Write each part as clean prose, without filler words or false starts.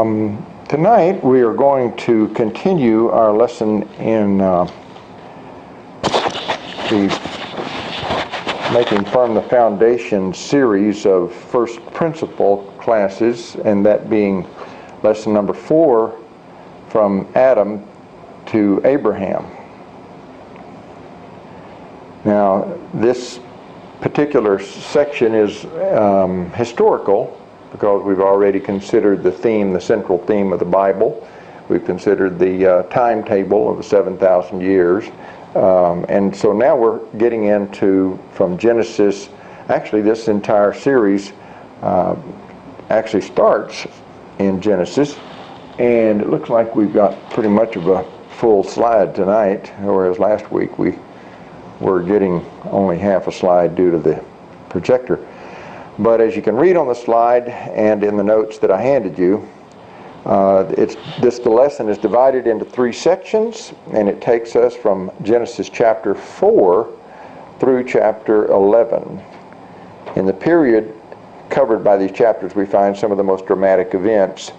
Tonight we are going to continue our lesson in the Making Firm the Foundation series of first principle classes, and that being lesson number 4, from Adam to Abraham. Now, this particular section is historical, because we've already considered the theme, the central theme of the Bible. We've considered the timetable of the 7,000 years. And so now we're getting into, from Genesis, actually this entire series actually starts in Genesis. And it looks like we've got pretty much of a full slide tonight, whereas last week we were getting only half a slide due to the projector. But as you can read on the slide and in the notes that I handed you, the lesson is divided into 3 sections, and it takes us from Genesis chapter 4 through chapter 11. In the period covered by these chapters, we find some of the most dramatic events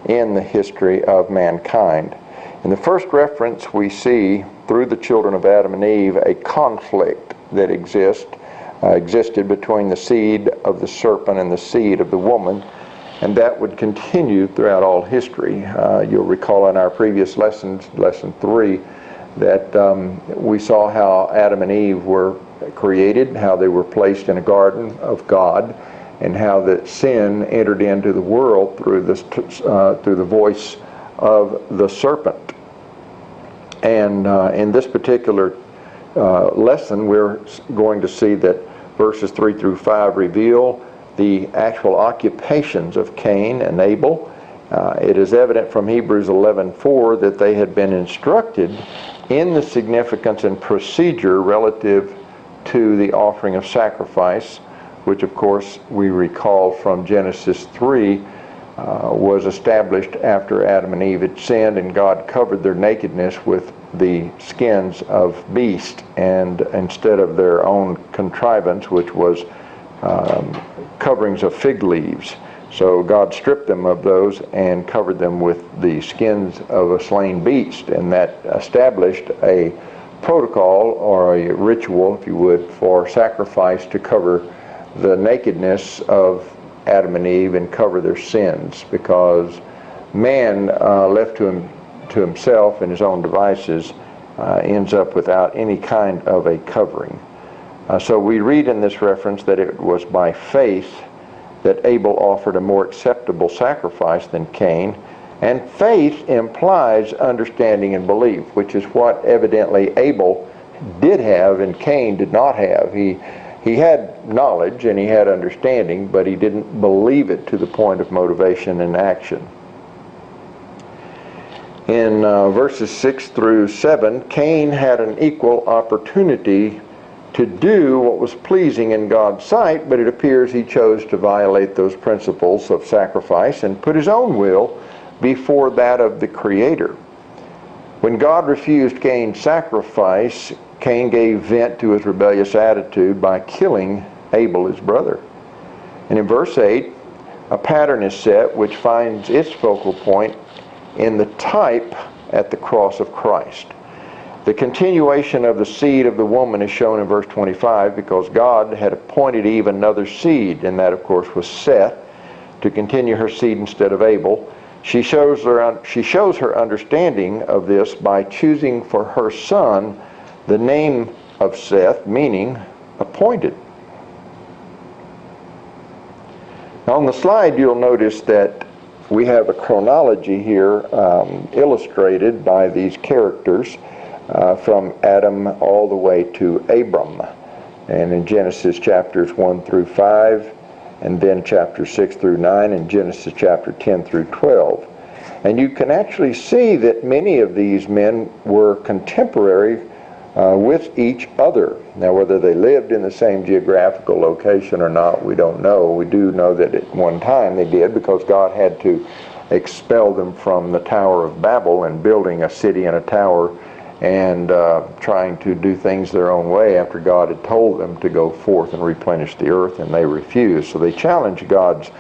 in the history of mankind. In the first reference, we see, through the children of Adam and Eve, a conflict that existed between the seed of the serpent and the seed of the woman, and that would continue throughout all history. You'll recall in our previous lessons, lesson 3, that we saw how Adam and Eve were created, how they were placed in a garden of God, and how that sin entered into the world through the voice of the serpent. And in this particular lesson, we're going to see that verses 3 through 5 reveal the actual occupations of Cain and Abel. It is evident from Hebrews 11:4 that they had been instructed in the significance and procedure relative to the offering of sacrifice, which of course we recall from Genesis 3 was established after Adam and Eve had sinned, and God covered their nakedness with the skins of beasts, and instead of their own contrivance, which was coverings of fig leaves. So God stripped them of those and covered them with the skins of a slain beast, and that established a protocol, or a ritual, if you would, for sacrifice to cover the nakedness of Adam and Eve and cover their sins, because man left to himself and his own devices ends up without any kind of a covering. So we read in this reference that it was by faith that Abel offered a more acceptable sacrifice than Cain, and faith implies understanding and belief, which is what evidently Abel did have and Cain did not have. He had knowledge and he had understanding, but he didn't believe it to the point of motivation and action. In verses 6 through 7, Cain had an equal opportunity to do what was pleasing in God's sight, but it appears he chose to violate those principles of sacrifice and put his own will before that of the Creator. When God refused Cain's sacrifice, Cain gave vent to his rebellious attitude by killing Abel, his brother. And in verse 8, a pattern is set which finds its focal point in the type at the cross of Christ. The continuation of the seed of the woman is shown in verse 25, because God had appointed Eve another seed, and that of course was Seth, to continue her seed instead of Abel. She shows her understanding of this by choosing for her son the name of Seth, meaning appointed. Now on the slide you'll notice that we have a chronology here illustrated by these characters from Adam all the way to Abram. And in Genesis chapters 1 through 5, and then chapters 6 through 9, and Genesis chapter 10 through 12. And you can actually see that many of these men were contemporary with each other. Now, whether they lived in the same geographical location or not, we don't know. We do know that at one time they did, because God had to expel them from the Tower of Babel and building a city and a tower and trying to do things their own way after God had told them to go forth and replenish the earth, and they refused. So they challenged God's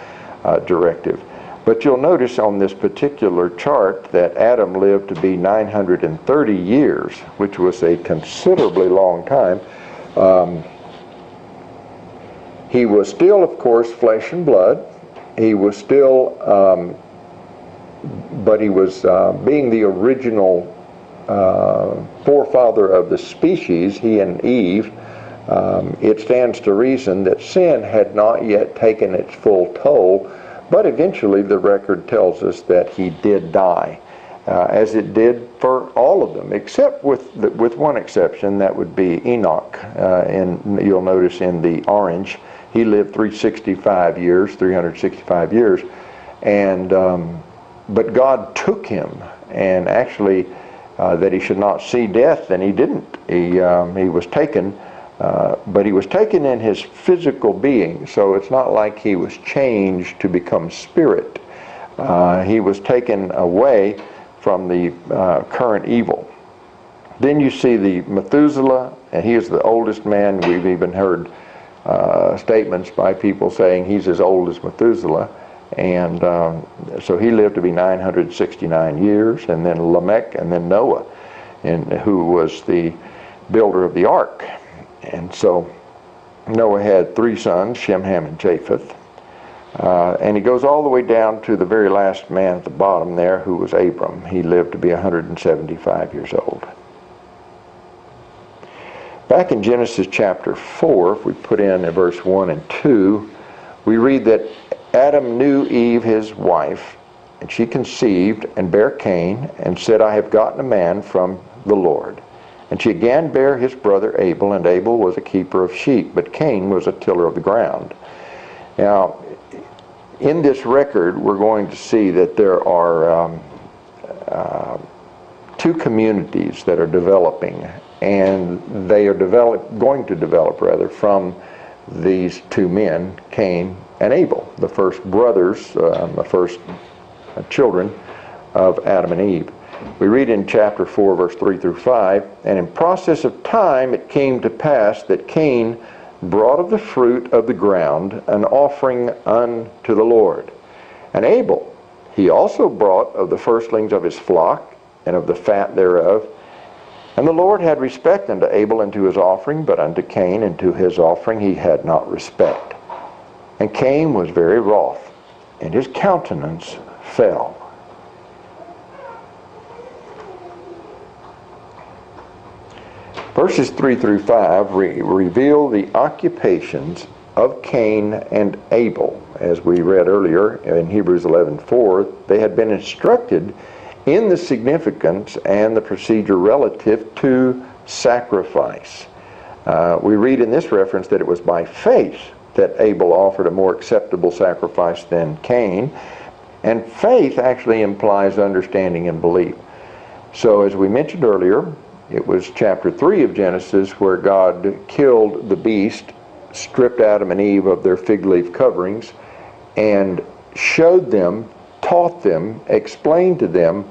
directive. But you'll notice on this particular chart that Adam lived to be 930 years, which was a considerably long time. He was still, of course, flesh and blood. He was still, but he was being the original forefather of the species, he and Eve. It stands to reason that sin had not yet taken its full toll, but eventually the record tells us that he did die, as it did for all of them, except with one exception. That would be Enoch. And you'll notice in the orange, he lived 365 years, and but God took him, and actually that he should not see death, and he didn't. He was taken. But he was taken in his physical being, so it's not like he was changed to become spirit. He was taken away from the current evil. Then you see the Methuselah, and he is the oldest man. We've even heard statements by people saying he's as old as Methuselah, and so he lived to be 969 years, and then Lamech, and then Noah, who was the builder of the ark. And so Noah had 3 sons, Shem, Ham, and Japheth. And he goes all the way down to the very last man at the bottom there, who was Abram. He lived to be 175 years old. Back in Genesis chapter 4, if we put in verse 1 and 2, we read that Adam knew Eve his wife, and she conceived and bare Cain, and said, I have gotten a man from the Lord. And she again bare his brother Abel, and Abel was a keeper of sheep, but Cain was a tiller of the ground. Now, in this record, we're going to see that there are 2 communities that are developing, and they are going to develop from these 2 men, Cain and Abel, the first brothers, the first children of Adam and Eve. We read in chapter 4, verse 3 through 5, and in process of time it came to pass that Cain brought of the fruit of the ground an offering unto the Lord. And Abel, he also brought of the firstlings of his flock, and of the fat thereof. And the Lord had respect unto Abel and to his offering, but unto Cain and to his offering he had not respect. And Cain was very wroth, and his countenance fell. Verses 3 through 5 reveal the occupations of Cain and Abel. As we read earlier in Hebrews 11:4, they had been instructed in the significance and the procedure relative to sacrifice. We read in this reference that it was by faith that Abel offered a more acceptable sacrifice than Cain. And faith actually implies understanding and belief. So as we mentioned earlier, it was chapter 3 of Genesis where God killed the beast, stripped Adam and Eve of their fig leaf coverings, and showed them, taught them, explained to them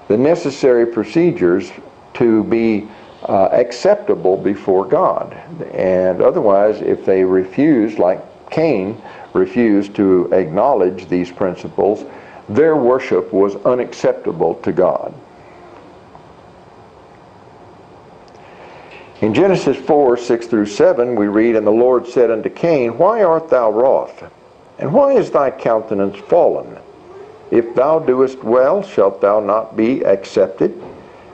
the necessary procedures to be acceptable before God. And otherwise, if they refused, like Cain refused to acknowledge these principles, their worship was unacceptable to God. In Genesis 4, 6 through 7, we read, And the Lord said unto Cain, Why art thou wroth? And why is thy countenance fallen? If thou doest well, shalt thou not be accepted?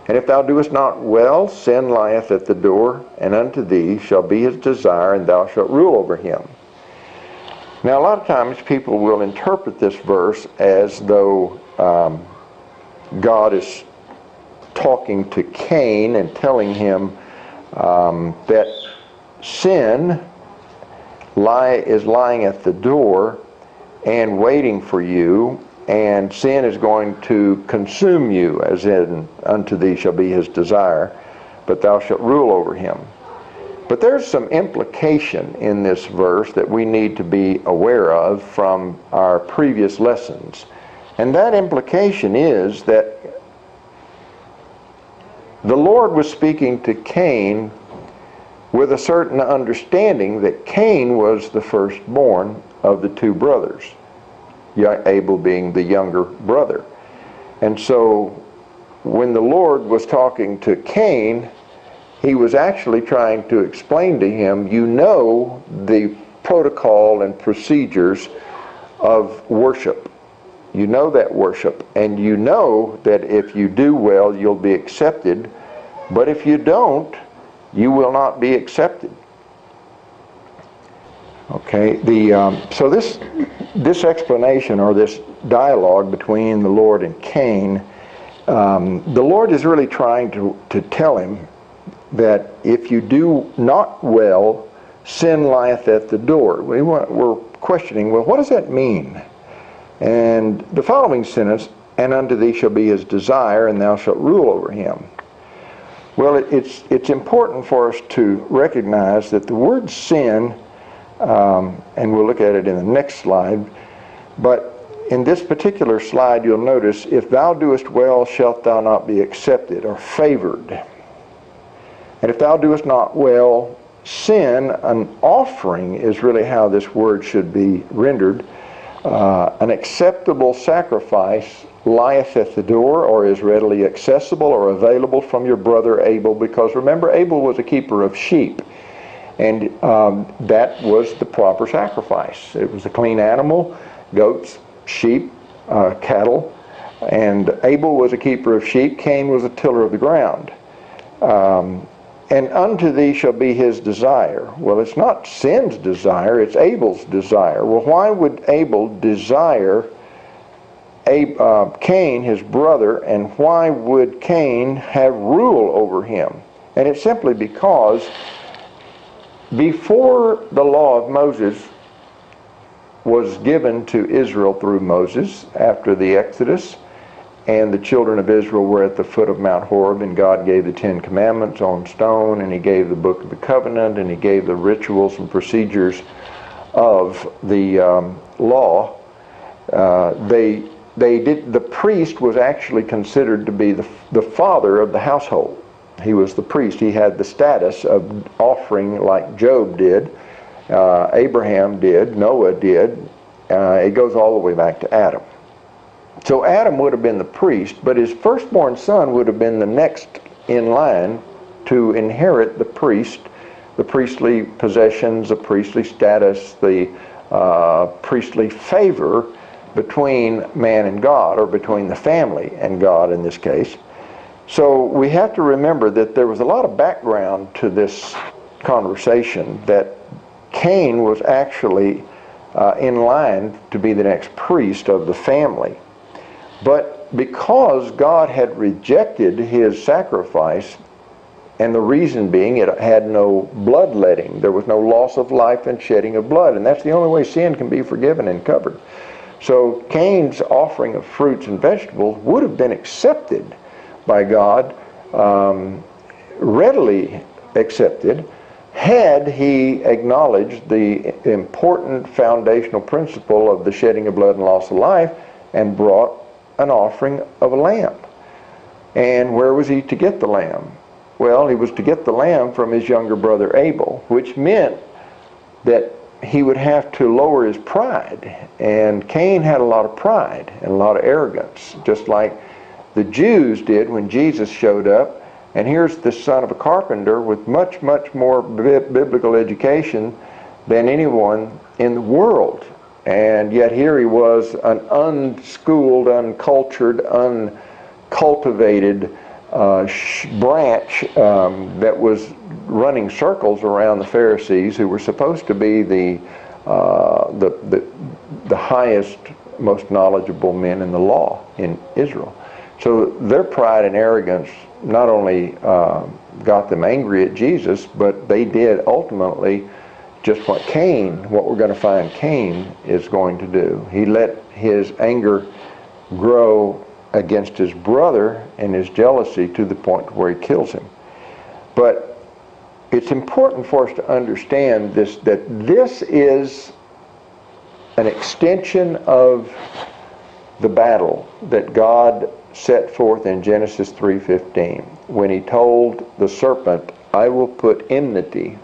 And if thou doest not well, sin lieth at the door, and unto thee shall be his desire, and thou shalt rule over him. Now, a lot of times people will interpret this verse as though God is talking to Cain and telling him that sin is lying at the door and waiting for you, and sin is going to consume you, as in, unto thee shall be his desire, but thou shalt rule over him. But there's some implication in this verse that we need to be aware of from our previous lessons. And that implication is that the Lord was speaking to Cain with a certain understanding that Cain was the firstborn of the 2 brothers. Abel being the younger brother. And so when the Lord was talking to Cain, he was actually trying to explain to him, you know the protocol and procedures of worship. You know that worship, and you know that if you do well, you'll be accepted, but if you don't, you will not be accepted. Okay, so this explanation, or this dialogue between the Lord and Cain, the Lord is really trying to tell him that if you do not well, sin lieth at the door. We're questioning, well, what does that mean? And the following sentence, and unto thee shall be his desire, and thou shalt rule over him. Well, it's important for us to recognize that the word sin, and we'll look at it in the next slide, but in this particular slide you'll notice, if thou doest well, shalt thou not be accepted or favored. And if thou doest not well, sin, an offering is really how this word should be rendered. An acceptable sacrifice lieth at the door, or is readily accessible or available from your brother Abel, because remember, Abel was a keeper of sheep, and that was the proper sacrifice. It was a clean animal, goats, sheep, cattle, and Abel was a keeper of sheep, Cain was a tiller of the ground. And unto thee shall be his desire. Well, it's not sin's desire, it's Abel's desire. Well, why would Abel desire Cain, his brother, and why would Cain have rule over him? And it's simply because before the law of Moses was given to Israel through Moses, after the Exodus, and the children of Israel were at the foot of Mount Horeb, and God gave the 10 Commandments on stone, and he gave the Book of the Covenant, and he gave the rituals and procedures of the law. The priest was actually considered to be the father of the household. He was the priest. He had the status of offering like Job did, Abraham did, Noah did. It goes all the way back to Adam. So Adam would have been the priest, but his firstborn son would have been the next in line to inherit the priestly possessions, the priestly status, the priestly favor between man and God, or between the family and God in this case. So we have to remember that there was a lot of background to this conversation, that Cain was actually in line to be the next priest of the family. But because God had rejected his sacrifice, and the reason being it had no bloodletting, there was no loss of life and shedding of blood, and that's the only way sin can be forgiven and covered. So Cain's offering of fruits and vegetables would have been accepted by God, readily accepted, had he acknowledged the important foundational principle of the shedding of blood and loss of life, and brought an offering of a lamb. And where was he to get the lamb? Well, he was to get the lamb from his younger brother Abel, which meant that he would have to lower his pride. And Cain had a lot of pride and a lot of arrogance, just like the Jews did when Jesus showed up. And here's the son of a carpenter with much, much more biblical education than anyone in the world. And yet here he was, an unschooled, uncultured, uncultivated branch that was running circles around the Pharisees, who were supposed to be the highest, most knowledgeable men in the law in Israel. So their pride and arrogance not only got them angry at Jesus, but they did ultimately just what we're going to find Cain is going to do. He let his anger grow against his brother and his jealousy to the point where he kills him. But it's important for us to understand this, that this is an extension of the battle that God set forth in Genesis 3:15, when he told the serpent, I will put enmity,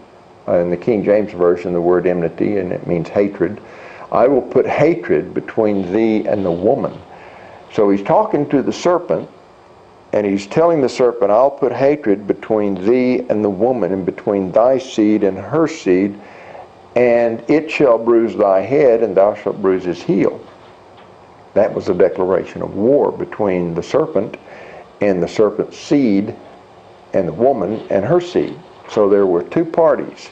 in the King James Version the word enmity, and it means hatred, I will put hatred between thee and the woman. So he's talking to the serpent, and he's telling the serpent, I'll put hatred between thee and the woman, and between thy seed and her seed, and it shall bruise thy head, and thou shalt bruise his heel. That was a declaration of war between the serpent and the serpent's seed and the woman and her seed. So there were two parties.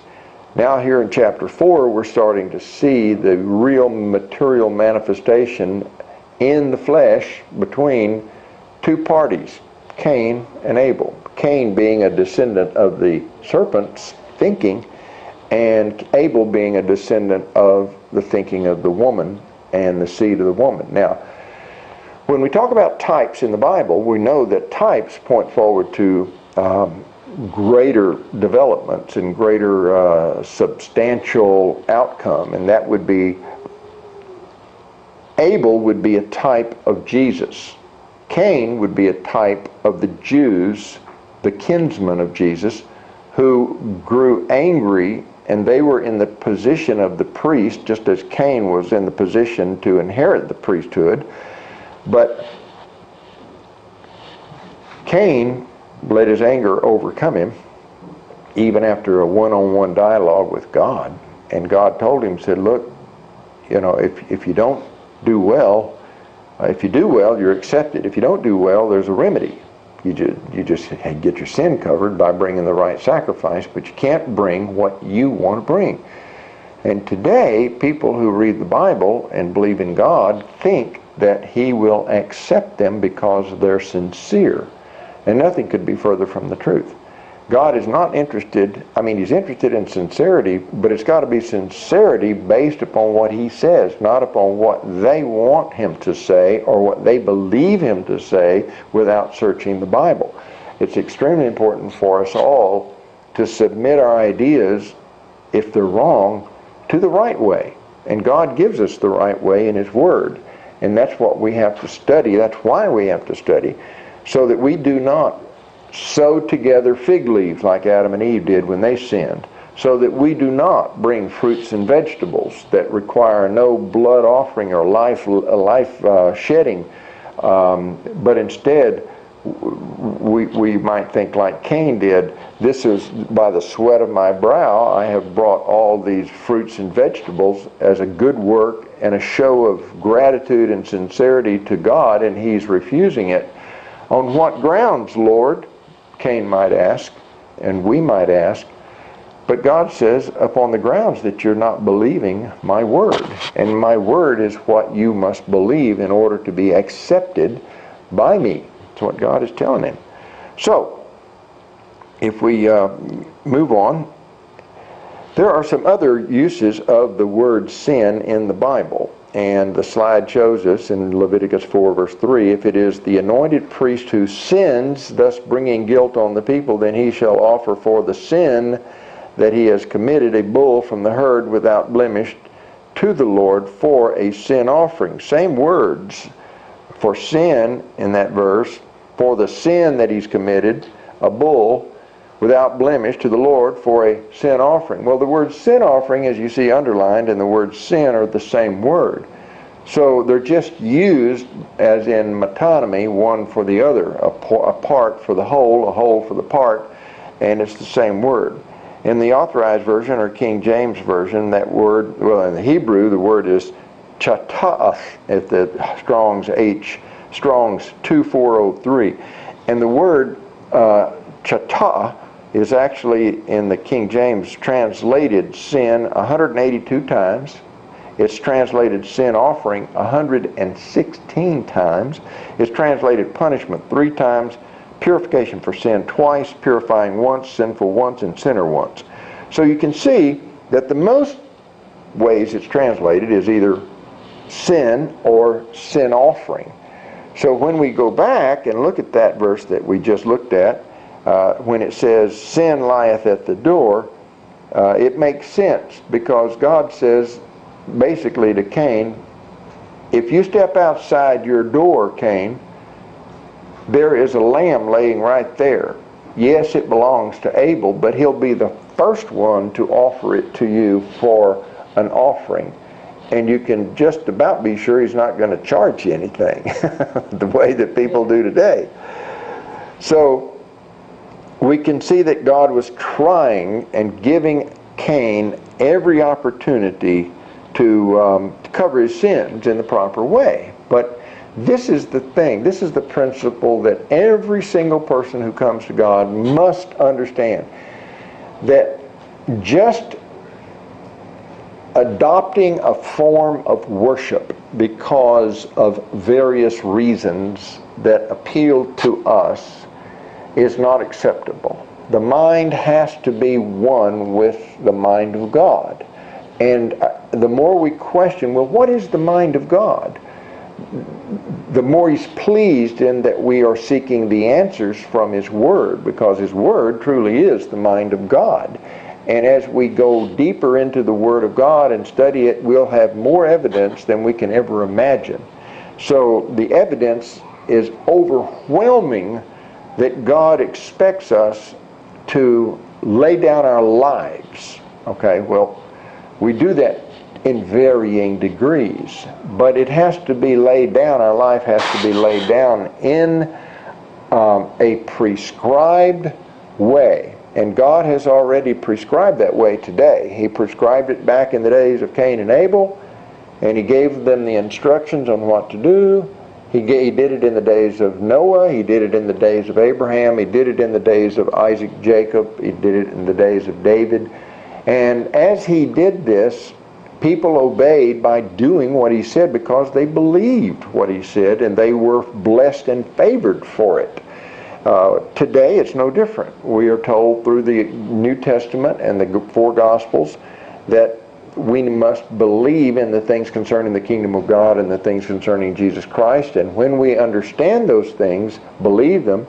Now here in chapter 4, we're starting to see the real material manifestation in the flesh between two parties, Cain and Abel. Cain being a descendant of the serpent's thinking, and Abel being a descendant of the thinking of the woman and the seed of the woman. Now, when we talk about types in the Bible, we know that types point forward to greater developments and greater substantial outcome, and that would be Abel would be a type of Jesus. Cain would be a type of the Jews, the kinsmen of Jesus, who grew angry, and they were in the position of the priest, just as Cain was in the position to inherit the priesthood. But Cain let his anger overcome him, even after a one-on-one dialogue with God. And God told him, said, look, you know, if you don't do well, if you do well, you're accepted. If you don't do well, there's a remedy. You just get your sin covered by bringing the right sacrifice, but you can't bring what you want to bring. And today, people who read the Bible and believe in God think that He will accept them because they're sincere. And nothing could be further from the truth. God is not interested, I mean, He's interested in sincerity, but it's got to be sincerity based upon what He says, not upon what they want Him to say or what they believe Him to say without searching the Bible. It's extremely important for us all to submit our ideas, if they're wrong, to the right way. And God gives us the right way in His Word. And that's what we have to study. That's why we have to study, so that we do not sew together fig leaves like Adam and Eve did when they sinned, so that we do not bring fruits and vegetables that require no blood offering or life shedding, but instead we might think like Cain did, this is by the sweat of my brow I have brought all these fruits and vegetables as a good work and a show of gratitude and sincerity to God, and He's refusing it. On what grounds, Lord? Cain might ask, and we might ask. But God says, upon the grounds that you're not believing my word. And my word is what you must believe in order to be accepted by me. That's what God is telling him. So, if we move on, there are some other uses of the word sin in the Bible. And the slide shows us in Leviticus 4 verse 3, if it is the anointed priest who sins, thus bringing guilt on the people, then he shall offer for the sin that he has committed a bull from the herd without blemish to the Lord for a sin offering. Same words for sin in that verse, for the sin that he's committed, a bull without blemish to the Lord for a sin offering. Well, the word sin offering, as you see underlined, and the word sin are the same word. So they're just used as in metonymy, one for the other, a part for the whole, a whole for the part, and it's the same word. In the Authorized Version, or King James Version, that word, well, in the Hebrew, the word is chata'ath, at the Strong's 2403. And the word chata'ah is actually in the King James translated sin 182 times. It's translated sin offering 116 times. It's translated punishment 3 times, purification for sin twice, purifying once, sinful once, and sinner once. So you can see that the most ways it's translated is either sin or sin offering. So when we go back and look at that verse that we just looked at, when it says sin lieth at the door, it makes sense, because God says basically to Cain, if you step outside your door, Cain, there is a lamb laying right there. Yes, it belongs to Abel, but he'll be the first one to offer it to you for an offering. and you can just about be sure he's not going to charge you anything the way that people do today. So we can see that God was trying and giving Cain every opportunity to cover his sins in the proper way. But this is the thing, this is the principle that every single person who comes to God must understand, that just adopting a form of worship because of various reasons that appeal to us is not acceptable. The mind has to be one with the mind of God. And the more we question, well, what is the mind of God? The more He's pleased in that we are seeking the answers from His Word, because His Word truly is the mind of God. And as we go deeper into the Word of God and study it, we'll have more evidence than we can ever imagine. So the evidence is overwhelming that God expects us to lay down our lives. Okay, well, we do that in varying degrees, but it has to be laid down, our life has to be laid down in a prescribed way. And God has already prescribed that way today. He prescribed it back in the days of Cain and Abel, and He gave them the instructions on what to do. He did it in the days of Noah. He did it in the days of Abraham. He did it in the days of Isaac, Jacob. He did it in the days of David. And as He did this, people obeyed by doing what He said because they believed what He said, and they were blessed and favored for it. Today it's no different. We are told through the New Testament and the four Gospels that we must believe in the things concerning the kingdom of God and the things concerning Jesus Christ. And when we understand those things, believe them,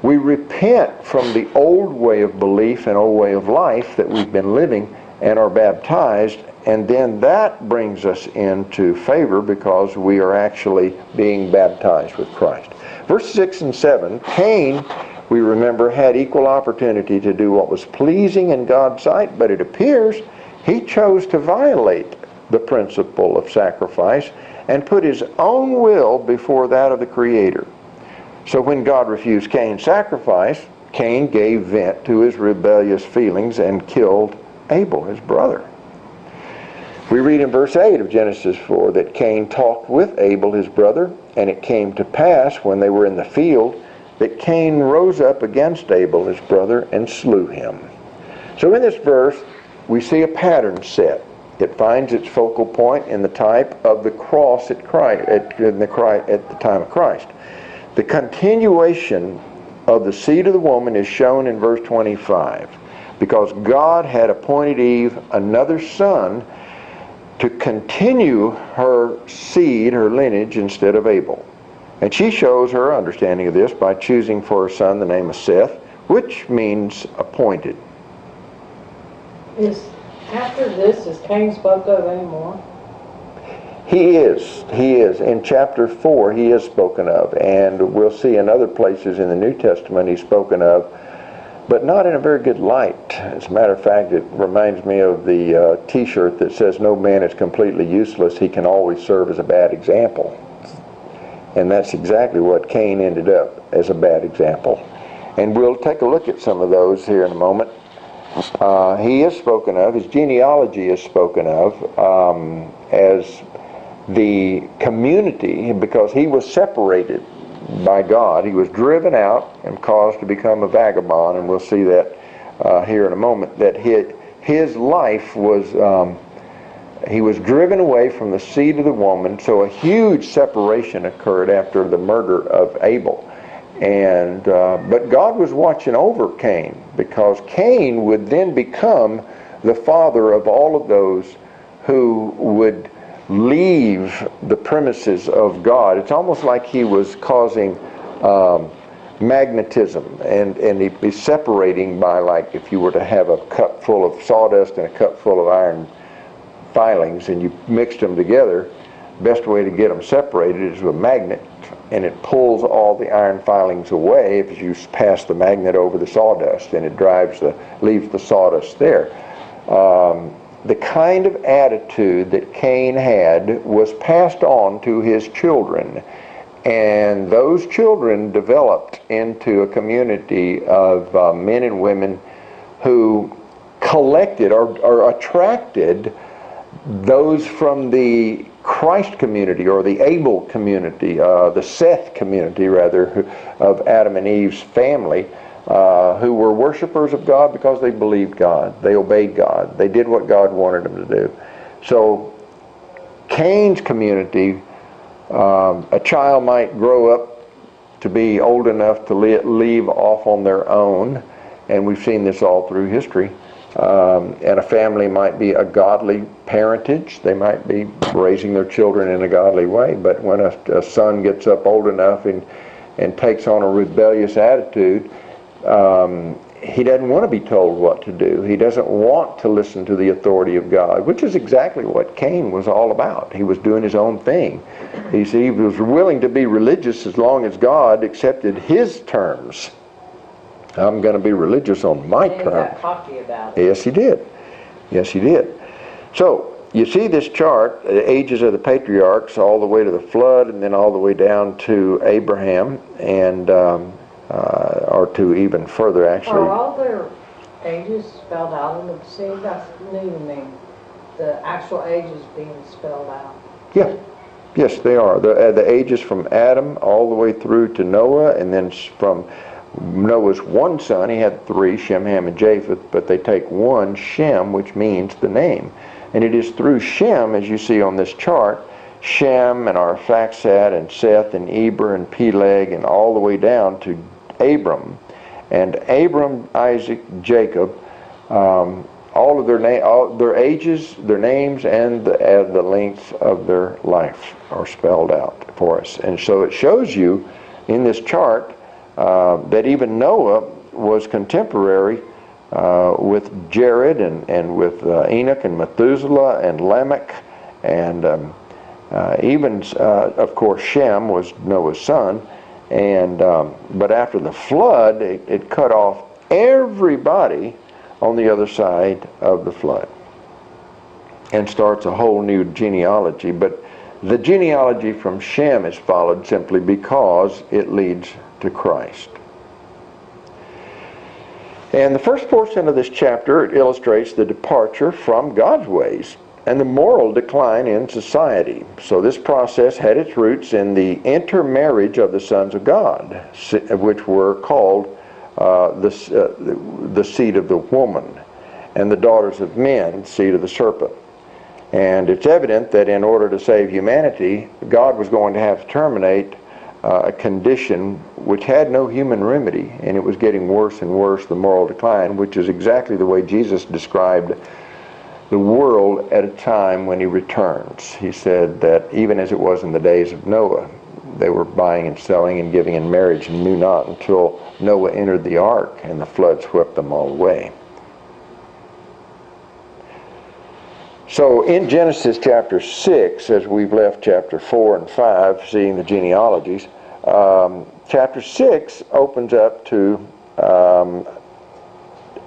we repent from the old way of belief and old way of life that we've been living and are baptized, and then that brings us into favor because we are actually being baptized with Christ. Verse 6 and 7, Cain, we remember, had equal opportunity to do what was pleasing in God's sight, but it appears he chose to violate the principle of sacrifice and put his own will before that of the Creator. So when God refused Cain's sacrifice, Cain gave vent to his rebellious feelings and killed Abel, his brother. We read in verse 8 of Genesis 4 that Cain talked with Abel, his brother, and it came to pass when they were in the field that Cain rose up against Abel, his brother, and slew him. So in this verse, we see a pattern set. It finds its focal point in the type of the cross at the time of Christ. The continuation of the seed of the woman is shown in verse 25, because God had appointed Eve another son to continue her seed, her lineage, instead of Abel. And she shows her understanding of this by choosing for her son the name of Seth, which means appointed. After this, is Cain spoke of anymore? He is. In chapter 4, he is spoken of, and we'll see in other places in the New Testament he's spoken of, but not in a very good light. As a matter of fact, it reminds me of the t-shirt that says, "No man is completely useless, he can always serve as a bad example." And that's exactly what Cain ended up, as a bad example. And we'll take a look at some of those here in a moment. He is spoken of, his genealogy is spoken of as the community, because he was separated by God. He was driven out and caused to become a vagabond, and we'll see that here in a moment, that his life was, he was driven away from the seed of the woman, so a huge separation occurred after the murder of Abel. And but God was watching over Cain, because Cain would then become the father of all of those who would leave the premises of God. It's almost like he was causing magnetism, and he'd be separating by, like if you were to have a cup full of sawdust and a cup full of iron filings and you mixed them together, best way to get them separated is with a magnet, and it pulls all the iron filings away if you pass the magnet over the sawdust, and it leaves the sawdust there. the kind of attitude that Cain had was passed on to his children. And those children developed into a community of men and women who collected or attracted those from the Christ community, or the Abel community, the Seth community rather, of Adam and Eve's family, who were worshipers of God because they believed God. They obeyed God. They did what God wanted them to do. So Cain's community, a child might grow up to be old enough to leave off on their own, and we've seen this all through history. And a family might be a godly parentage. They might be raising their children in a godly way, but when a son gets up old enough and takes on a rebellious attitude, he doesn't want to be told what to do. He doesn't want to listen to the authority of God, which is exactly what Cain was all about. He was doing his own thing. He was willing to be religious as long as God accepted his terms. I'm going to be religious on my terms. He got cocky about it. Yes, he did. Yes, he did. So, you see this chart, the ages of the patriarchs, all the way to the flood, and then all the way down to Abraham, and or to even further, actually. Are all their ages spelled out in the sea? That's new to me. The actual ages being spelled out. Yeah. Yes, they are. The ages from Adam all the way through to Noah, and then from Noah's one son, he had three, Shem, Ham, and Japheth, but they take one, Shem, which means the name. And it is through Shem, as you see on this chart, Shem and Arphaxad and Seth and Eber and Peleg and all the way down to Abram. And Abram, Isaac, Jacob, all of their ages, their names, and the length of their life are spelled out for us. And so it shows you in this chart that even Noah was contemporary with Jared and with Enoch and Methuselah and Lamech, and even, of course, Shem was Noah's son. And but after the flood, it cut off everybody on the other side of the flood and starts a whole new genealogy. But the genealogy from Shem is followed simply because it leads to Christ. And the first portion of this chapter illustrates the departure from God's ways and the moral decline in society. So this process had its roots in the intermarriage of the sons of God, which were called the seed of the woman, and the daughters of men, seed of the serpent. And it's evident that in order to save humanity, God was going to have to terminate a condition which had no human remedy, and it was getting worse and worse, the moral decline, which is exactly the way Jesus described the world at a time when he returns. He said that even as it was in the days of Noah, they were buying and selling and giving in marriage and knew not until Noah entered the ark and the flood swept them all away. So in Genesis chapter 6, as we've left chapter 4 and 5, seeing the genealogies, chapter 6 opens up to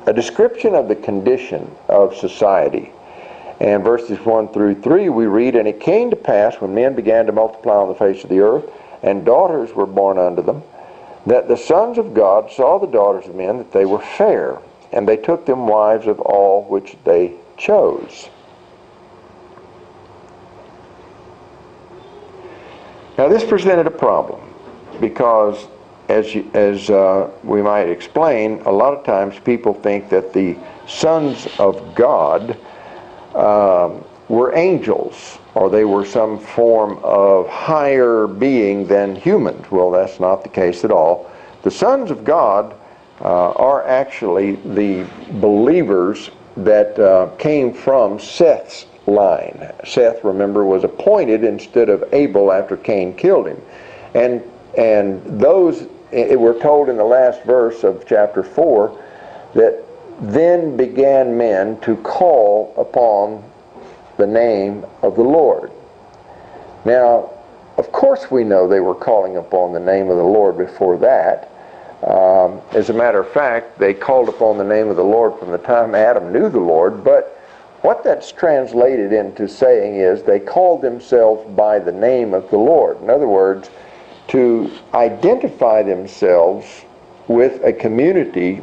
a description of the condition of society. And verses 1 through 3 we read, "And it came to pass, when men began to multiply on the face of the earth, and daughters were born unto them, that the sons of God saw the daughters of men, that they were fair, and they took them wives of all which they chose." Now this presented a problem, because as we might explain, a lot of times people think that the sons of God were angels, or they were some form of higher being than humans. Well, that's not the case at all. The sons of God are actually the believers that came from Seth's line. Seth, remember, was appointed instead of Abel after Cain killed him. And those, we're told in the last verse of chapter 4, that then began men to call upon the name of the Lord. Now, of course we know they were calling upon the name of the Lord before that. As a matter of fact, they called upon the name of the Lord from the time Adam knew the Lord, but what that's translated into saying is they called themselves by the name of the Lord. In other words, to identify themselves with a community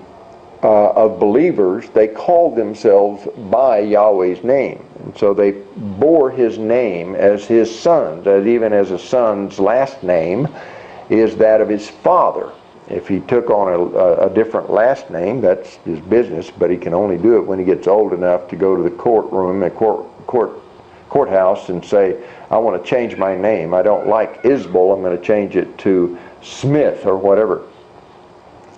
of believers, they called themselves by Yahweh's name. And so they bore his name as his sons, as even as a son's last name is that of his father. If he took on a different last name, that's his business, but he can only do it when he gets old enough to go to the courtroom, a courthouse, and say, I want to change my name. I don't like Isbel, I'm going to change it to Smith or whatever.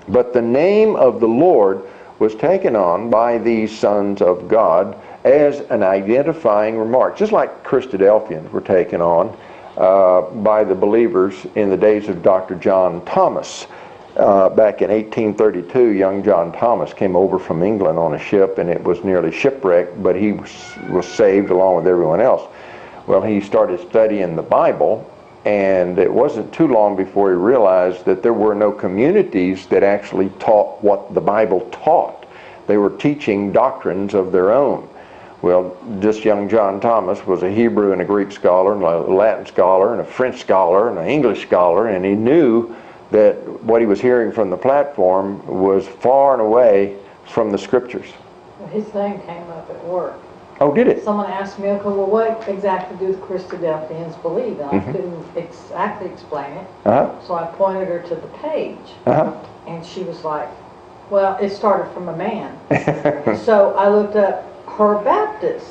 But the name of the Lord was taken on by these sons of God as an identifying remark, just like Christadelphians were taken on by the believers in the days of Dr. John Thomas. Back in 1832, young John Thomas came over from England on a ship, and it was nearly shipwrecked, but he was saved along with everyone else. Well, he started studying the Bible, and it wasn't too long before he realized that there were no communities that actually taught what the Bible taught. They were teaching doctrines of their own. Well, this young John Thomas was a Hebrew and a Greek scholar, and a Latin scholar, and a French scholar, and an English scholar, and he knew that what he was hearing from the platform was far and away from the scriptures. His name came up at work. Oh, did it? Someone asked me, okay, well, what exactly do the Christadelphians believe? And I couldn't exactly explain it. So I pointed her to the page. And she was like, well, it started from a man. So I looked up her Baptist.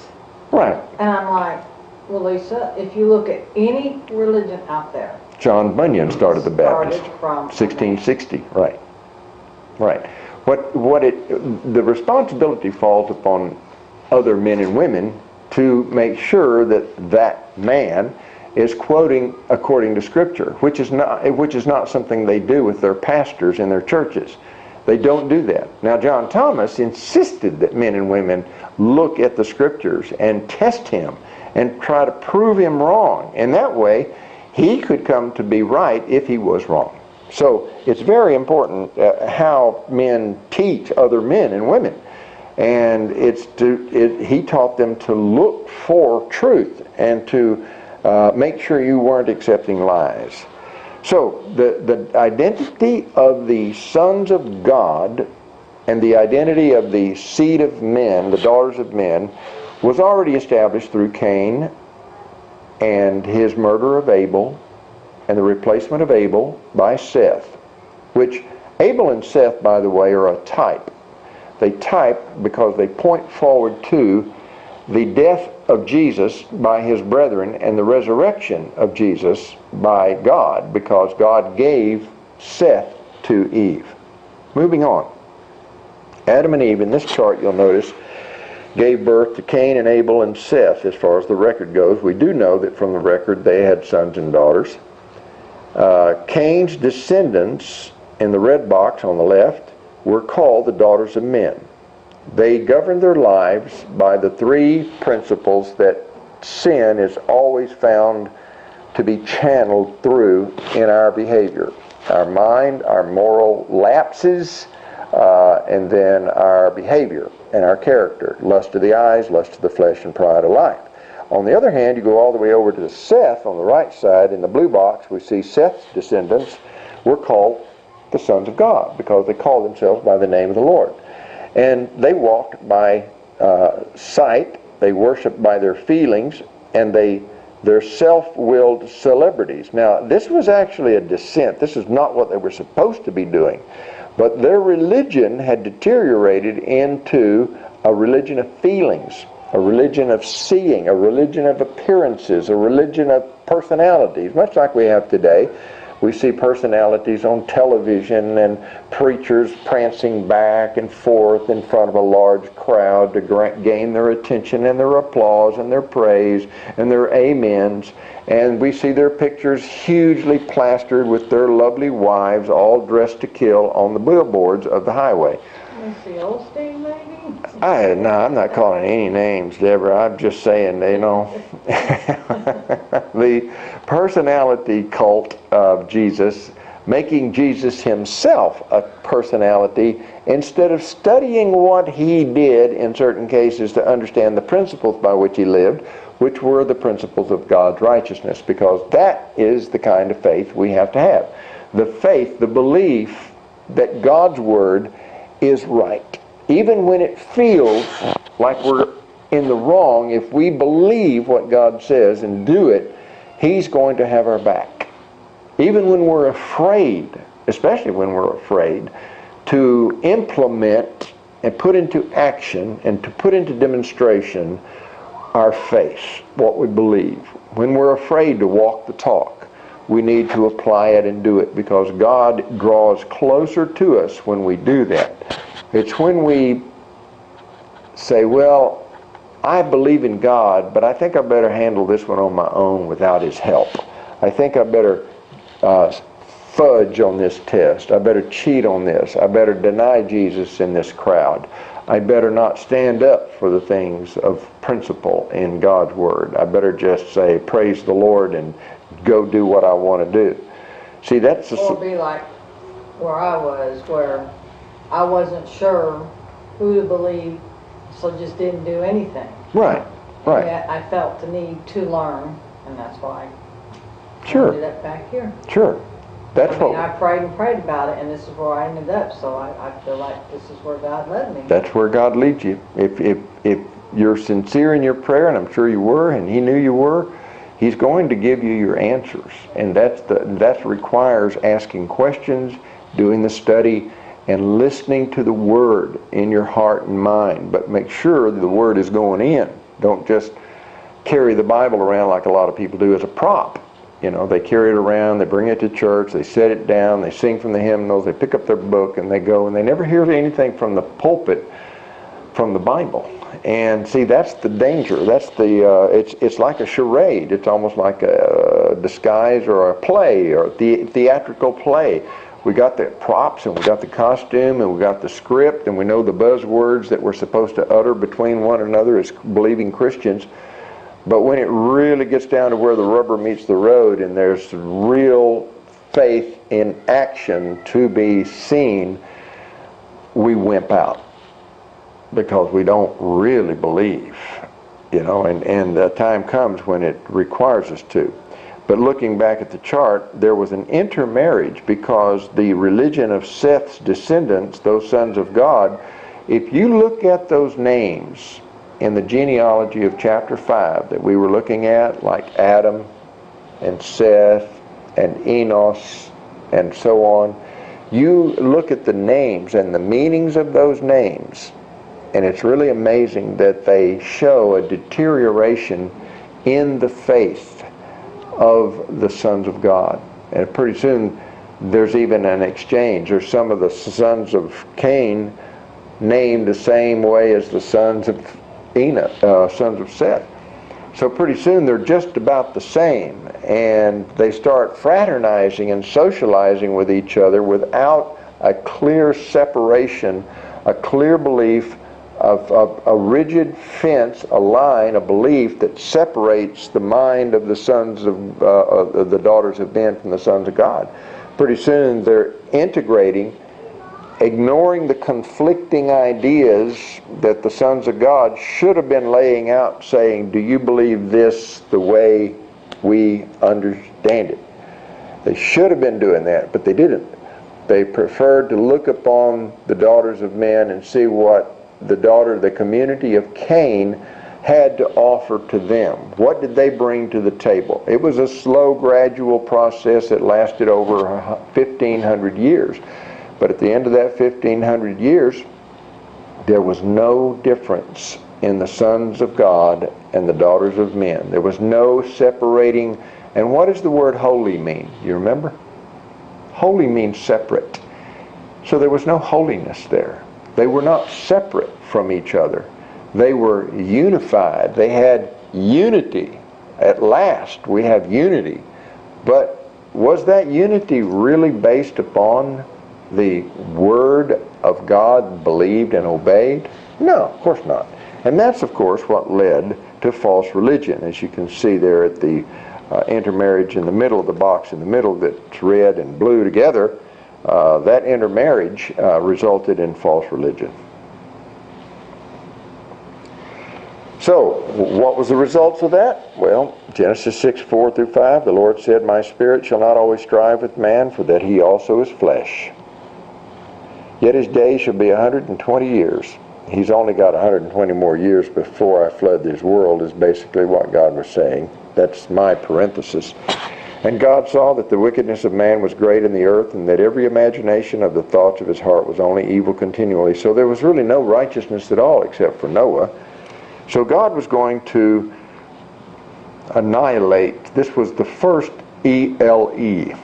Right. And I'm like, well, Lisa, if you look at any religion out there, John Bunyan started the Baptist, from 1660. Right. Right. The responsibility falls upon other men and women to make sure that that man is quoting according to Scripture, which is not something they do with their pastors in their churches. They don't do that. Now, John Thomas insisted that men and women look at the Scriptures and test him and try to prove him wrong. And that way, he could come to be right if he was wrong. So it's very important how men teach other men and women. And he taught them to look for truth and to make sure you weren't accepting lies. So the identity of the sons of God and the identity of the seed of men, the daughters of men, was already established through Cain and his murder of Abel and the replacement of Abel by Seth, which Abel and Seth, by the way, are a type. They type because they point forward to the death of Jesus by his brethren and the resurrection of Jesus by God, because God gave Seth to Eve. Moving on. Adam and Eve, in this chart you'll notice, gave birth to Cain and Abel and Seth. As far as the record goes, we do know that from the record they had sons and daughters. Cain's descendants, in the red box on the left, were called the daughters of men. They governed their lives by the three principles that sin is always found to be channeled through in our behavior. Our mind, our moral lapses, and then our behavior and our character. Lust of the eyes, lust of the flesh, and pride of life. On the other hand, you go all the way over to Seth on the right side. In the blue box, we see Seth's descendants were called the sons of God because they called themselves by the name of the Lord. And they walked by sight, they worshiped by their feelings, and they're self-willed celebrities. Now, this was actually a descent. This is not what they were supposed to be doing. But their religion had deteriorated into a religion of feelings, a religion of seeing, a religion of appearances, a religion of personalities, much like we have today. We see personalities on television and preachers prancing back and forth in front of a large crowd to gain their attention and their applause and their praise and their amens. And we see their pictures hugely plastered with their lovely wives all dressed to kill on the billboards of the highway. Is the Osteen maybe? No, I'm not calling any names, Deborah. I'm just saying, you know, the personality cult of Jesus making Jesus himself a personality instead of studying what he did in certain cases to understand the principles by which he lived, which were the principles of God's righteousness, because that is the kind of faith we have to have. The faith, the belief that God's Word is right. Even when it feels like we're in the wrong, if we believe what God says and do it, He's going to have our back. Even when we're afraid, especially when we're afraid, to implement and put into action and to put into demonstration our faith, what we believe. When we're afraid to walk the talk, we need to apply it and do it, because God draws closer to us when we do that. It's when we say, well, I believe in God, but I think I better handle this one on my own without His help. I think I better fudge on this test. I better cheat on this. I better deny Jesus in this crowd. I better not stand up for the things of principle in God's Word. I better just say, praise the Lord, and go do what I want to do. See, that's... Or be like where I was, where I wasn't sure who to believe, so just didn't do anything. Right, right. And I felt the need to learn, and that's why Sure. I ended up back here. Sure. That's I mean, I prayed and prayed about it, and this is where I ended up, so I feel like this is where God led me. That's where God leads you. If you're sincere in your prayer, and I'm sure you were, and He knew you were, He's going to give you your answers. And that requires asking questions, doing the study, and listening to the Word in your heart and mind. But make sure the Word is going in. Don't just carry the Bible around like a lot of people do as a prop. You know, they carry it around, they bring it to church, they set it down, they sing from the hymnals, they pick up their book, and they go, and they never hear anything from the pulpit from the Bible. And see, that's the danger. That's it's like a charade. It's almost like a disguise or a play or a theatrical play. We got the props, and we got the costume, and we got the script, and we know the buzzwords that we're supposed to utter between one another as believing Christians. But when it really gets down to where the rubber meets the road and there's real faith in action to be seen, we wimp out because we don't really believe, you know, and the time comes when it requires us to. But looking back at the chart, there was an intermarriage, because the religion of Seth's descendants, those sons of God, if you look at those names in the genealogy of chapter 5 that we were looking at, like Adam and Seth and Enos and so on, you look at the names and the meanings of those names, and it's really amazing that they show a deterioration in the faith of the sons of God. And pretty soon there's even an exchange. There's some of the sons of Cain named the same way as the sons of sons of Seth. So pretty soon they're just about the same, and they start fraternizing and socializing with each other without a clear separation, a clear belief of a rigid fence, a line, a belief that separates the mind of the sons of the daughters of men from the sons of God. Pretty soon they're integrating, ignoring the conflicting ideas that the sons of God should have been laying out, saying, do you believe this the way we understand it? They should have been doing that, but they didn't. They preferred to look upon the daughters of men and see what the community of Cain had to offer to them. What did they bring to the table? It was a slow, gradual process that lasted over 1,500 years. But at the end of that 1,500 years, there was no difference in the sons of God and the daughters of men. There was no separating. And what does the word holy mean? You remember? Holy means separate. So there was no holiness there. They were not separate from each other. They were unified. They had unity. At last, we have unity. But was that unity really based upon the Word of God believed and obeyed? No, of course not. And that's, of course, what led to false religion, as you can see there at the intermarriage in the middle of the box in the middle that's red and blue together, that intermarriage resulted in false religion. So, what was the results of that? Well, Genesis 6:4 through 5, the Lord said, "My spirit shall not always strive with man, for that he also is flesh. Yet his days shall be 120 years. He's only got 120 more years before I flood this world," is basically what God was saying. That's my parenthesis. "And God saw that the wickedness of man was great in the earth, and that every imagination of the thoughts of his heart was only evil continually." So there was really no righteousness at all except for Noah. So God was going to annihilate. This was the first ELE.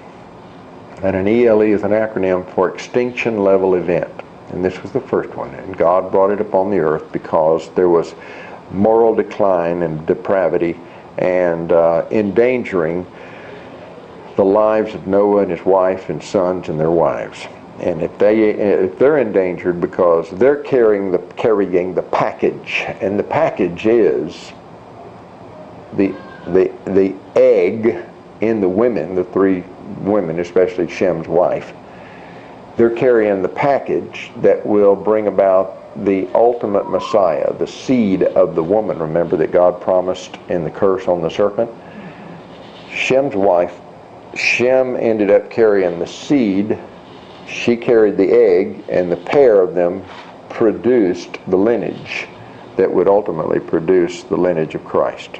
And an ELE is an acronym for extinction level event. And this was the first one. And God brought it upon the earth because there was moral decline and depravity and endangering the lives of Noah and his wife and sons and their wives. And if they're endangered because they're carrying the package, and the package is the egg in the women, the three women, especially Shem's wife. They're carrying the package that will bring about the ultimate Messiah, the seed of the woman. Remember that God promised in the curse on the serpent? Shem's wife, Shem ended up carrying the seed. She carried the egg, and the pair of them produced the lineage that would ultimately produce the lineage of Christ.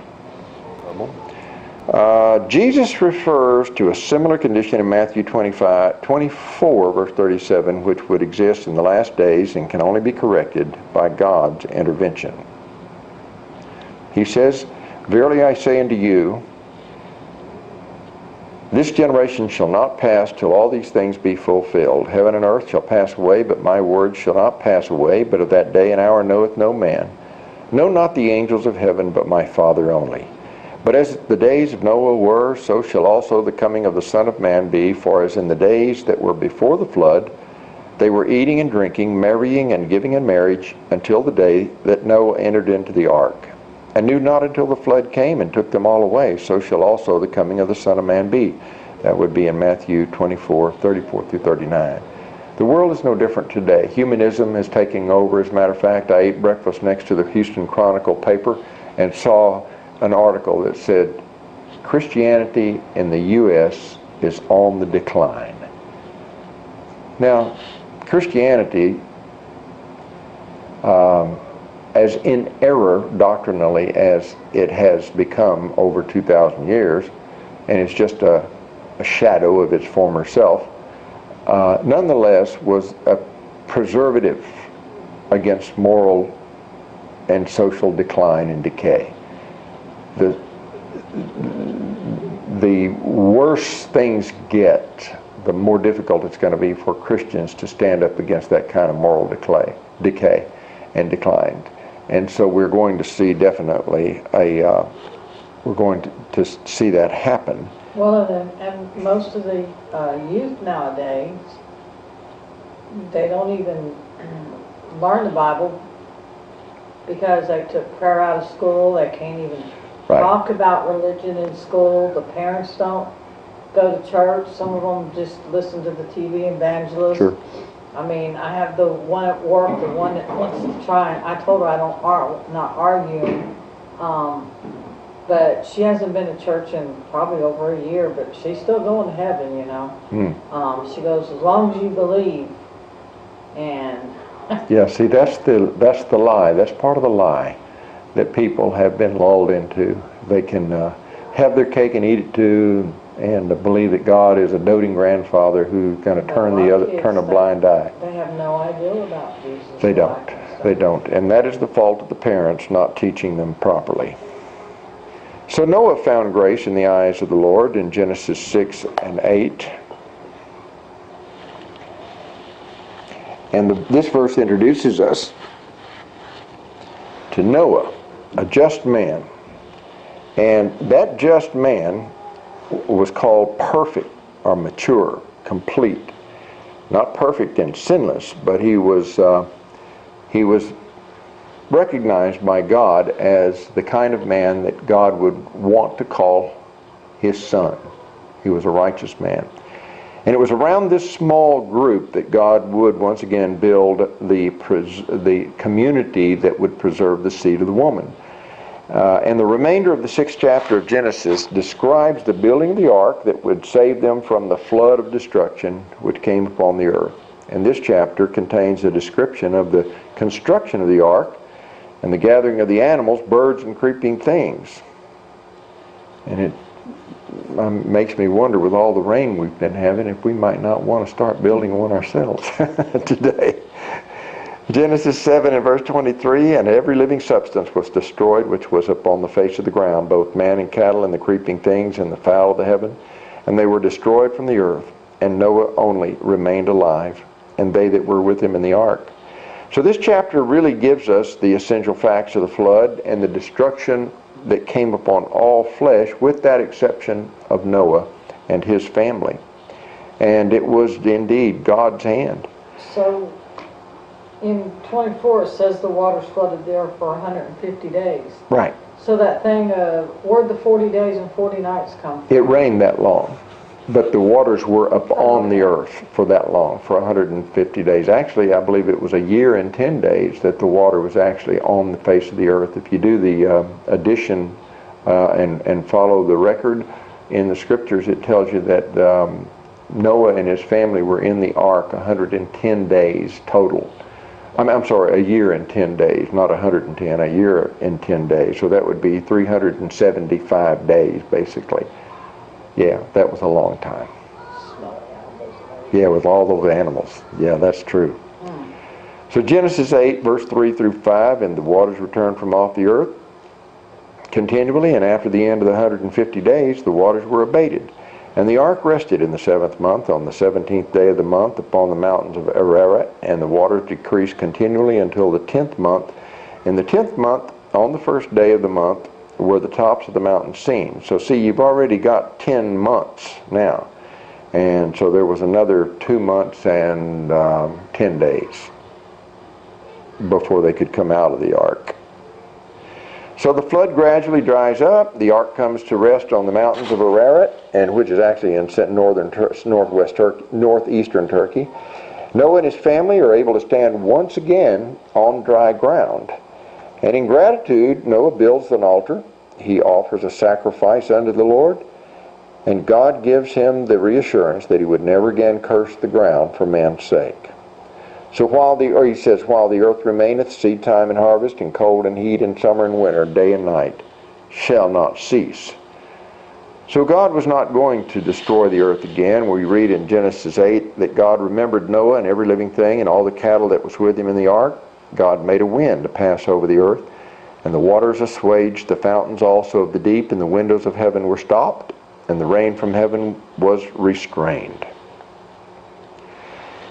Jesus refers to a similar condition in Matthew 24, verse 37, which would exist in the last days and can only be corrected by God's intervention. He says, "Verily I say unto you, this generation shall not pass till all these things be fulfilled. Heaven and earth shall pass away, but my words shall not pass away. But of that day and hour knoweth no man. No, not the angels of heaven, but my Father only. But as the days of Noah were, so shall also the coming of the Son of Man be. For as in the days that were before the flood, they were eating and drinking, marrying and giving in marriage, until the day that Noah entered into the ark, and knew not until the flood came and took them all away, so shall also the coming of the Son of Man be." That would be in Matthew 24, 34 through 39. The world is no different today. Humanism is taking over. As a matter of fact, I ate breakfast next to the Houston Chronicle paper and saw an article that said, "Christianity in the U.S. is on the decline." Now, Christianity, as in error doctrinally as it has become over 2,000 years, and it's just a shadow of its former self, nonetheless was a preservative against moral and social decline and decay. The worse things get, the more difficult it's going to be for Christians to stand up against that kind of moral decay and decline. And so we're going to see definitely we're going to see that happen. Well, and most of the youth nowadays, they don't even learn the Bible because they took prayer out of school. They can't even talk about religion in school. The parents don't go to church. Some of them just listen to the TV evangelist. Sure. I mean, I have the one at work, the one that wants to try, and I told her I don't not arguing, but she hasn't been to church in probably over a year, but she's still going to heaven, you know. She goes, as long as you believe, and yeah, see, that's the lie. That's part of the lie that people have been lulled into. They can have their cake and eat it too, and believe that God is a doting grandfather who's going to turn a blind eye. They have no idea about Jesus. They don't. They don't. And that is the fault of the parents not teaching them properly. So Noah found grace in the eyes of the Lord in Genesis 6 and 8. And this verse introduces us to Noah, a just man. And that just man was called perfect or mature, complete. Not perfect and sinless, but he was recognized by God as the kind of man that God would want to call his son. He was a righteous man. And it was around this small group that God would once again build the community that would preserve the seed of the woman. And the remainder of the 6th chapter of Genesis describes the building of the ark that would save them from the flood of destruction which came upon the earth. And this chapter contains a description of the construction of the ark and the gathering of the animals, birds, and creeping things. And it makes me wonder, with all the rain we've been having, if we might not want to start building one ourselves today. Genesis 7 and verse 23, and every living substance was destroyed which was upon the face of the ground, both man and cattle and the creeping things and the fowl of the heaven, and they were destroyed from the earth, and Noah only remained alive, and they that were with him in the ark. So this chapter really gives us the essential facts of the flood and the destruction that came upon all flesh, with that exception of Noah and his family. And it was indeed God's hand. So in 24 it says the waters flooded the earth for 150 days. Right. So that thing, where'd the 40 days and 40 nights come from? It rained that long, but the waters were up on the earth for that long, for 150 days. Actually, I believe it was a year and 10 days that the water was actually on the face of the earth. If you do the addition and follow the record in the scriptures, it tells you that Noah and his family were in the ark 110 days total. I'm sorry, a year and 10 days, not 110, a year and 10 days. So that would be 375 days, basically. Yeah, that was a long time. Yeah, with all those animals. Yeah, that's true. So Genesis 8, verse 3 through 5, and the waters returned from off the earth continually, and after the end of the 150 days, the waters were abated. And the ark rested in the 7th month, on the 17th day of the month, upon the mountains of Ararat, and the waters decreased continually until the 10th month. In the 10th month, on the 1st day of the month, were the tops of the mountains seen. So see, you've already got 10 months now. And so there was another 2 months and 10 days before they could come out of the ark. So the flood gradually dries up. The ark comes to rest on the mountains of Ararat, and which is actually in northeastern Turkey. Noah and his family are able to stand once again on dry ground. And in gratitude, Noah builds an altar. He offers a sacrifice unto the Lord, and God gives him the reassurance that he would never again curse the ground for man's sake. So he says, while the earth remaineth, seed time and harvest, and cold and heat, and summer and winter, day and night, shall not cease. So God was not going to destroy the earth again. We read in Genesis 8 that God remembered Noah and every living thing and all the cattle that was with him in the ark. God made a wind to pass over the earth, and the waters assuaged the fountains also of the deep, and the windows of heaven were stopped, and the rain from heaven was restrained.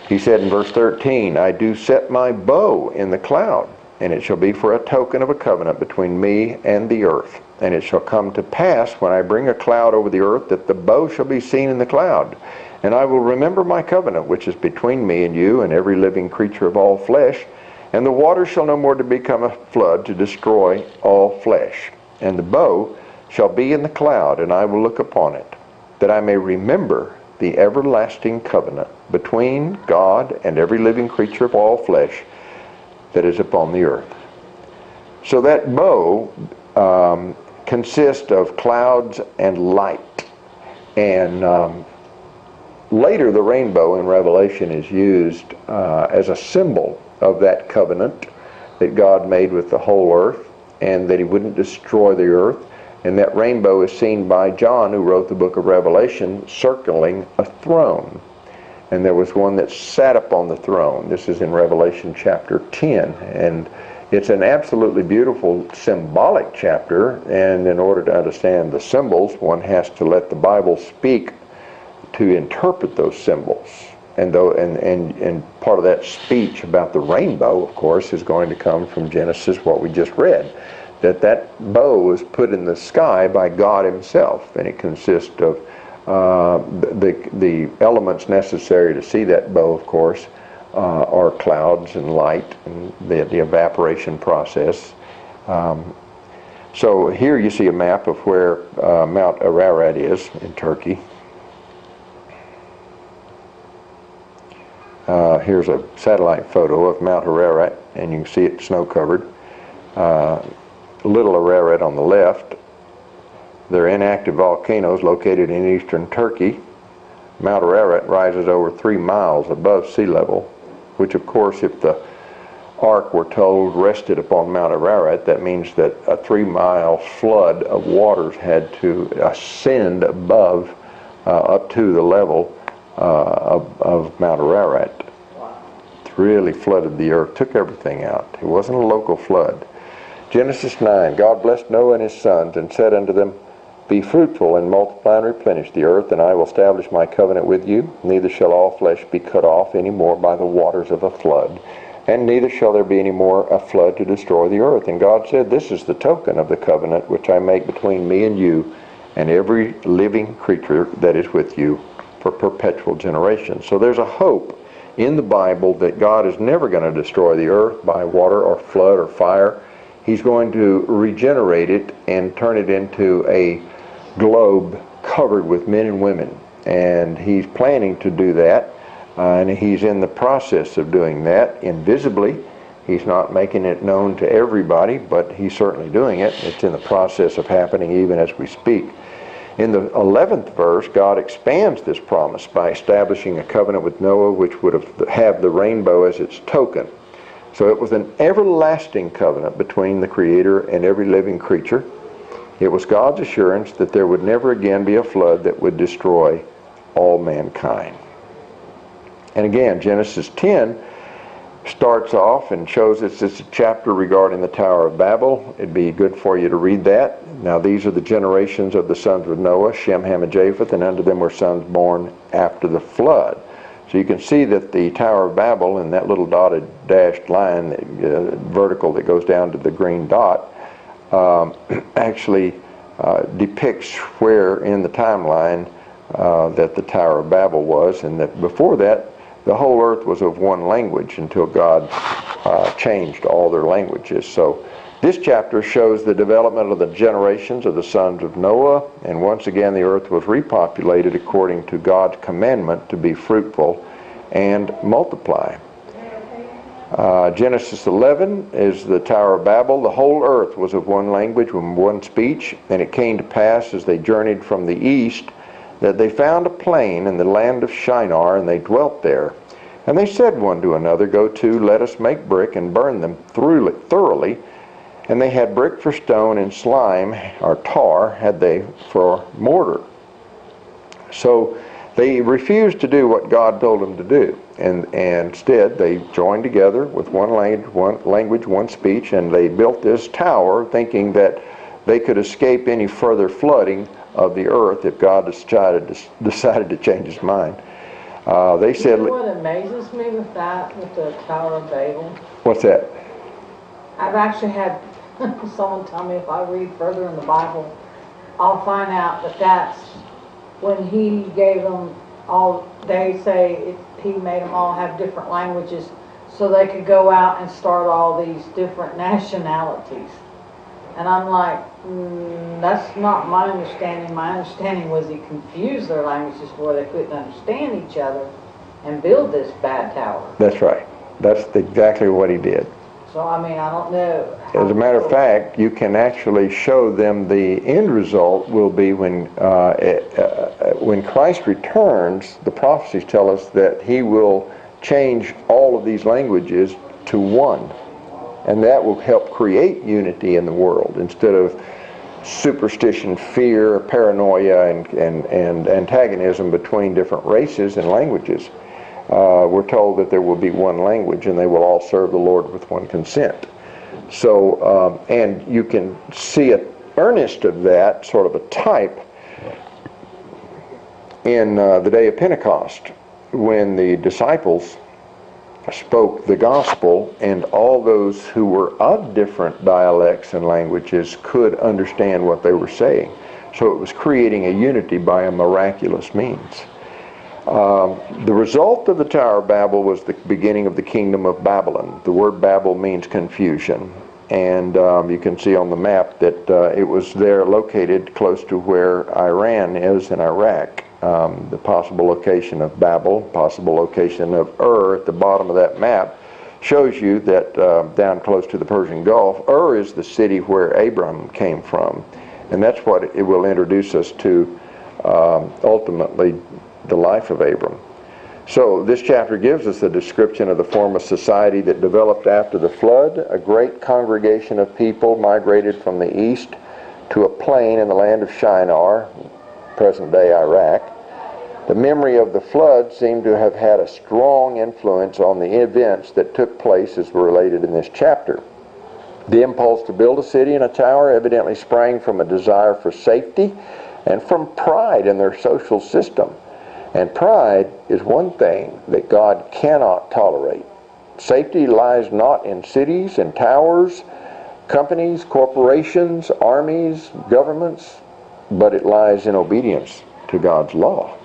He said in verse 13, I do set my bow in the cloud, and it shall be for a token of a covenant between me and the earth. And it shall come to pass, when I bring a cloud over the earth, that the bow shall be seen in the cloud. And I will remember my covenant, which is between me and you and every living creature of all flesh. And the waters shall no more to become a flood to destroy all flesh. And the bow shall be in the cloud, and I will look upon it, that I may remember the everlasting covenant between God and every living creature of all flesh that is upon the earth. So that bow consists of clouds and light. And later the rainbow in Revelation is used as a symbol of that covenant that God made with the whole earth, and that he wouldn't destroy the earth. And that rainbow is seen by John, who wrote the book of Revelation, circling a throne. And there was one that sat upon the throne. This is in Revelation chapter 10. And it's an absolutely beautiful symbolic chapter. And in order to understand the symbols, one has to let the Bible speak to interpret those symbols. And part of that speech about the rainbow, of course, is going to come from Genesis, what we just read. That bow was put in the sky by God himself, and it consists of the elements necessary to see that bow, of course, are clouds and light and the evaporation process. So here you see a map of where Mount Ararat is in Turkey. Here's a satellite photo of Mount Ararat, and you can see it snow-covered. Little Ararat on the left. They're inactive volcanoes located in eastern Turkey. Mount Ararat rises over 3 miles above sea level, which of course, if the ark, we're told, rested upon Mount Ararat, that means that a 3-mile flood of waters had to ascend above, up to the level of Mount Ararat. It really flooded the earth, took everything out. It wasn't a local flood. Genesis 9, God blessed Noah and his sons and said unto them, Be fruitful and multiply and replenish the earth, and I will establish my covenant with you. Neither shall all flesh be cut off any more by the waters of a flood, and neither shall there be any more a flood to destroy the earth. And God said, This is the token of the covenant which I make between me and you and every living creature that is with you for perpetual generations. So there's a hope in the Bible that God is never going to destroy the earth by water or flood or fire. He's going to regenerate it and turn it into a globe covered with men and women. And he's planning to do that. And he's in the process of doing that invisibly. He's not making it known to everybody, but he's certainly doing it. It's in the process of happening even as we speak. In the 11th verse, God expands this promise by establishing a covenant with Noah, which would have the rainbow as its token. So it was an everlasting covenant between the Creator and every living creature. It was God's assurance that there would never again be a flood that would destroy all mankind. And again, Genesis 10 starts off and shows us it's a chapter regarding the Tower of Babel. It'd be good for you to read that. Now these are the generations of the sons of Noah, Shem, Ham, and Japheth, and unto them were sons born after the flood. So you can see that the Tower of Babel, in that little dotted dashed line, vertical that goes down to the green dot, actually depicts where in the timeline that the Tower of Babel was, and that before that the whole earth was of one language until God changed all their languages. So this chapter shows the development of the generations of the sons of Noah, and once again the earth was repopulated according to God's commandment to be fruitful and multiply. Genesis 11 is the Tower of Babel. The whole earth was of one language and one speech, and it came to pass as they journeyed from the east that they found a plain in the land of Shinar, and they dwelt there. And they said one to another, Go to, let us make brick and burn them thoroughly. And they had brick for stone, and slime, or tar, had they for mortar. So they refused to do what God told them to do. And instead, they joined together with one language, one speech, and they built this tower thinking that they could escape any further flooding of the earth if God decided to change his mind. They said, you know what amazes me with that, with the Tower of Babel? What's that? I've actually had someone tell me if I read further in the Bible, I'll find out that that's when he gave them all, they say he made them all have different languages so they could go out and start all these different nationalities. And I'm like, that's not my understanding. My understanding was he confused their languages where they couldn't understand each other and build this bad tower. That's right. That's exactly what he did. So, I mean, I don't know. As a matter of fact, you can actually show them the end result will be when Christ returns, the prophecies tell us that he will change all of these languages to one. And that will help create unity in the world instead of superstition, fear, paranoia, and antagonism between different races and languages. We're told that there will be one language and they will all serve the Lord with one consent. So, and you can see an earnest of that, sort of a type, in the day of Pentecost, when the disciples spoke the gospel, and all those who were of different dialects and languages could understand what they were saying. So it was creating a unity by a miraculous means. The result of the Tower of Babel was the beginning of the kingdom of Babylon. The word Babel means confusion. and you can see on the map that it was there located close to where Iran is in Iraq. The possible location of Babel, possible location of Ur at the bottom of that map shows you that down close to the Persian Gulf, Ur is the city where Abram came from. And that's what it will introduce us to ultimately the life of Abram. So this chapter gives us a description of the form of society that developed after the flood. A great congregation of people migrated from the east to a plain in the land of Shinar, present-day Iraq. The memory of the flood seemed to have had a strong influence on the events that took place as related in this chapter. The impulse to build a city and a tower evidently sprang from a desire for safety and from pride in their social system. And pride is one thing that God cannot tolerate. Safety lies not in cities and towers, companies, corporations, armies, governments, but it lies in obedience to God's law.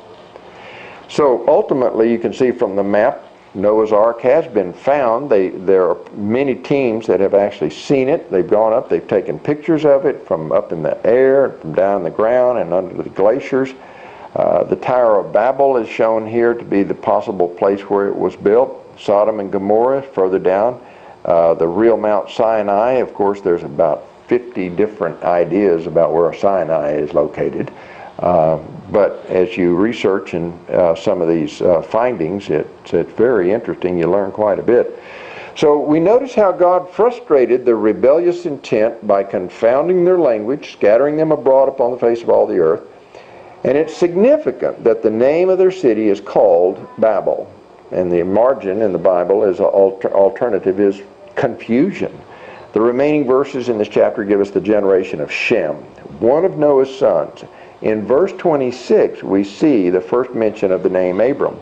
So ultimately, you can see from the map, Noah's Ark has been found. There are many teams that have actually seen it. They've gone up, they've taken pictures of it from up in the air, from down the ground and under the glaciers. The Tower of Babel is shown here to be the possible place where it was built. Sodom and Gomorrah further down. The real Mount Sinai, of course, there's about 50 different ideas about where Sinai is located. But as you research in some of these findings, it's very interesting. You learn quite a bit. So we notice how God frustrated their rebellious intent by confounding their language, scattering them abroad upon the face of all the earth. And it's significant that the name of their city is called Babel. And the margin in the Bible is alternative is confusion. The remaining verses in this chapter give us the generation of Shem, one of Noah's sons. In verse 26, we see the first mention of the name Abram.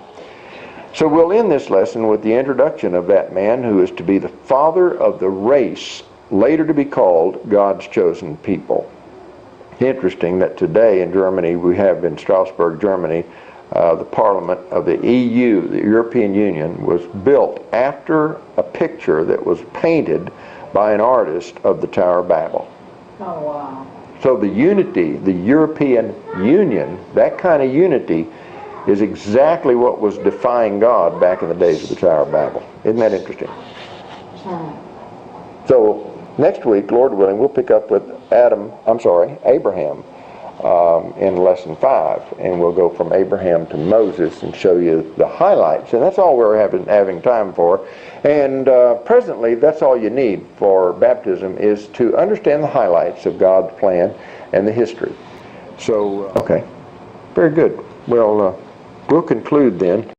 So we'll end this lesson with the introduction of that man who is to be the father of the race, later to be called God's chosen people. Interesting that today in Germany, we have in Strasbourg, Germany, the parliament of the EU, the European Union, was built after a picture that was painted by an artist of the Tower of Babel. Oh, wow. So the unity, the European Union, that kind of unity is exactly what was defying God back in the days of the Tower of Babel. Isn't that interesting? So next week, Lord willing, we'll pick up with Abraham in lesson 5, and we'll go from Abraham to Moses and show you the highlights. And that's all we're having time for. And presently, that's all you need for baptism, is to understand the highlights of God's plan and the history. So, okay, very good. Well, we'll conclude then.